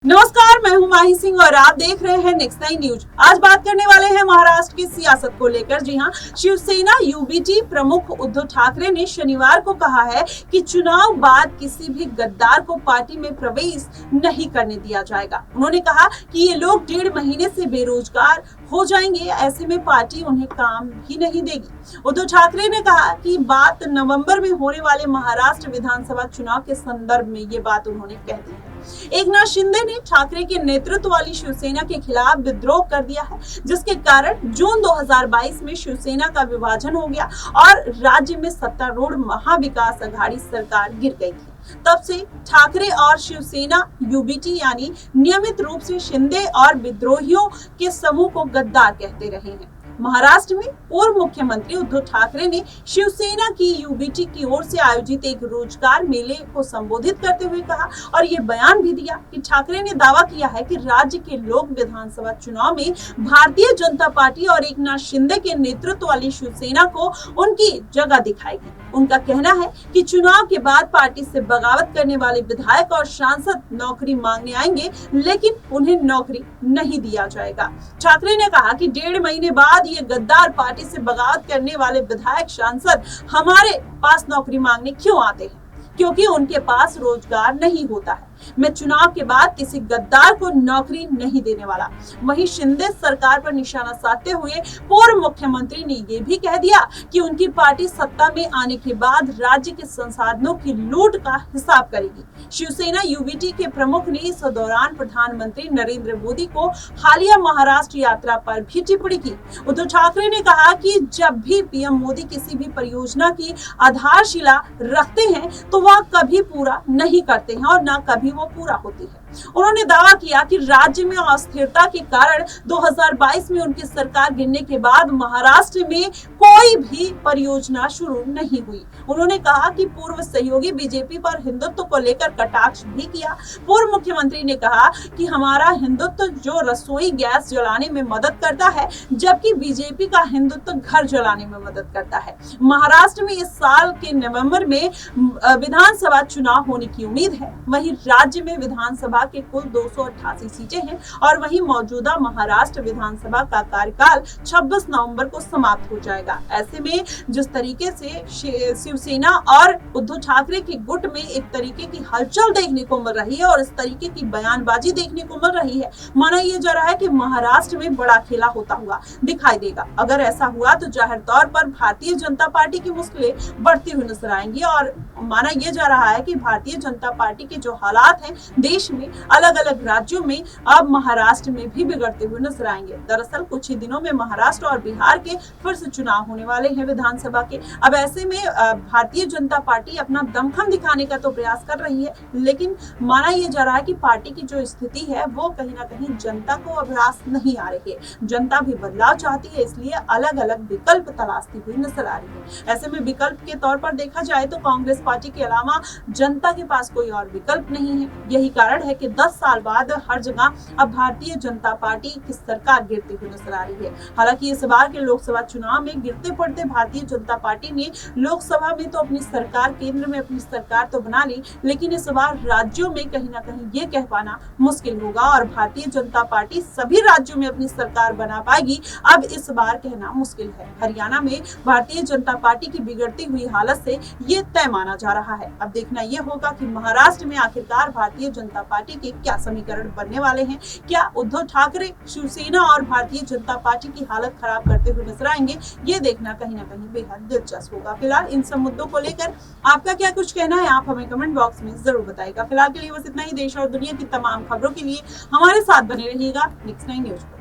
नमस्कार, मैं हूं माही सिंह और आप देख रहे हैं नेक्स्ट 9 न्यूज। आज बात करने वाले हैं महाराष्ट्र की सियासत को लेकर। जी हां, शिवसेना यूबीटी प्रमुख उद्धव ठाकरे ने शनिवार को कहा है कि चुनाव बाद किसी भी गद्दार को पार्टी में प्रवेश नहीं करने दिया जाएगा। उन्होंने कहा कि ये लोग 1.5 महीने से बेरोजगार हो जाएंगे, ऐसे में पार्टी उन्हें काम भी नहीं देगी। उद्धव ठाकरे ने कहा कि बात नवंबर में होने वाले महाराष्ट्र विधानसभा चुनाव के संदर्भ में ये बात उन्होंने कह दी है। एकनाथ शिंदे ने ठाकरे के नेतृत्व वाली शिवसेना के खिलाफ विद्रोह कर दिया है, जिसके कारण जून 2022 में शिवसेना का विभाजन हो गया और राज्य में सत्तारूढ़ महाविकास आघाड़ी सरकार गिर गई थी। तब से ठाकरे और शिवसेना यूबीटी यानी नियमित रूप से शिंदे और विद्रोहियों के समूह को गद्दार कहते रहे हैं। महाराष्ट्र में पूर्व मुख्यमंत्री उद्धव ठाकरे ने शिवसेना की यूबीटी की ओर से आयोजित एक रोजगार मेले को संबोधित करते हुए कहा और ये बयान भी दिया कि ठाकरे ने दावा किया है कि राज्य के लोग विधानसभा चुनाव में भारतीय जनता पार्टी और एकनाथ शिंदे के नेतृत्व वाली शिवसेना को उनकी जगह दिखाएगी। उनका कहना है कि चुनाव के बाद पार्टी से बगावत करने वाले विधायक और सांसद नौकरी मांगने आएंगे, लेकिन उन्हें नौकरी नहीं दिया जाएगा। ठाकरे ने कहा कि 1.5 महीने बाद ये गद्दार पार्टी से बगावत करने वाले विधायक सांसद हमारे पास नौकरी मांगने क्यों आते हैं? क्योंकि उनके पास रोजगार नहीं होता है। मैं चुनाव के बाद किसी गद्दार को नौकरी नहीं देने वाला। वहीं शिंदे सरकार पर निशाना साधते हुए पूर्व मुख्यमंत्री ने ये भी कह दिया कि उनकी पार्टी सत्ता में आने के बाद राज्य के संसाधनों की लूट का हिसाब करेगी। शिवसेना यूबीटी के प्रमुख ने इस दौरान प्रधानमंत्री नरेंद्र मोदी को हालिया महाराष्ट्र यात्रा पर भी टिप्पणी की। उद्धव ठाकरे ने कहा कि जब भी पीएम मोदी किसी भी परियोजना की आधारशिला रखते हैं तो वह कभी पूरा नहीं करते हैं और न कभी वो पूरा होती है। उन्होंने दावा किया कि राज्य में अस्थिरता के कारण 2022 में उनकी सरकार गिरने के बाद महाराष्ट्र में कोई भी परियोजना शुरू नहीं हुई। उन्होंने कहा कि पूर्व सहयोगी बीजेपी पर हिंदुत्व को लेकर कटाक्ष भी किया। पूर्व मुख्यमंत्री ने कहा कि हमारा हिंदुत्व जो रसोई गैस जलाने में मदद करता है, जबकि बीजेपी का हिंदुत्व घर जलाने में मदद करता है। महाराष्ट्र में इस साल के नवंबर में विधानसभा चुनाव होने की उम्मीद है। वहीं राज्य में विधानसभा के कुल 288 सीटें हैं और वहीं मौजूदा महाराष्ट्र विधानसभा का कार्यकाल 26 नवंबर को समाप्त हो जाएगा। ऐसे में जिस तरीके से शिवसेना और उद्धव ठाकरे के गुट में एक तरीके की हलचल देखने को मिल रही है और इस तरीके की बयानबाजी देखने को मिल रही है, माना यह जा रहा है कि महाराष्ट्र में बड़ा खेला होता हुआ दिखाई देगा। अगर ऐसा हुआ तो जाहिर तौर पर भारतीय जनता पार्टी की मुश्किलें बढ़ती हुई नजर आएंगी और माना यह जा रहा है कि भारतीय जनता पार्टी के जो हालात हैं देश में अलग अलग राज्यों में अब महाराष्ट्र में भी बिगड़ते हुए नजर आएंगे। दरअसल कुछ ही दिनों में महाराष्ट्र और बिहार के फिर से चुनाव होने वाले हैं विधानसभा के। अब ऐसे में भारतीय जनता पार्टी अपना दमखम दिखाने का तो प्रयास कर रही है, लेकिन माना यह जा रहा है कि पार्टी की जो स्थिति है वो कहीं ना कहीं जनता को अब रास नहीं आ रही है। जनता भी बदलाव चाहती है, इसलिए अलग अलग विकल्प तलाशती हुई नजर आ रही है। ऐसे में विकल्प के तौर पर देखा जाए तो कांग्रेस पार्टी के अलावा जनता के पास कोई और विकल्प नहीं है। यही कारण है कि 10 साल बाद हर जगह अब भारतीय जनता पार्टी की सरकार गिरती हुई नजर आ रही है। हालांकि इस बार के लोकसभा चुनाव में गिरते पड़ते भारतीय जनता पार्टी ने लोकसभा में तो अपनी सरकार, केंद्र में अपनी सरकार तो बना ली, लेकिन इस बार राज्यों में कहीं ना कहीं ये कह पाना मुश्किल होगा और भारतीय जनता पार्टी सभी राज्यों में अपनी सरकार बना पाएगी, अब इस बार कहना मुश्किल है। हरियाणा में भारतीय जनता पार्टी की बिगड़ती हुई हालत से ये तय माना जा रहा है। अब देखना यह होगा कि महाराष्ट्र में आखिरकार भारतीय जनता पार्टी के क्या समीकरण बनने वाले हैं। क्या उद्धव ठाकरे शिवसेना और भारतीय जनता पार्टी की हालत खराब करते हुए नजर आएंगे? ये देखना कहीं ना कहीं बेहद दिलचस्प होगा। फिलहाल इन सब मुद्दों को लेकर आपका क्या कुछ कहना है, आप हमें कमेंट बॉक्स में जरूर बताइएगा। फिलहाल के लिए बस इतना ही। देश और दुनिया की तमाम खबरों के लिए हमारे साथ बने रहिएगा नेक्स्ट 9 न्यूज पर।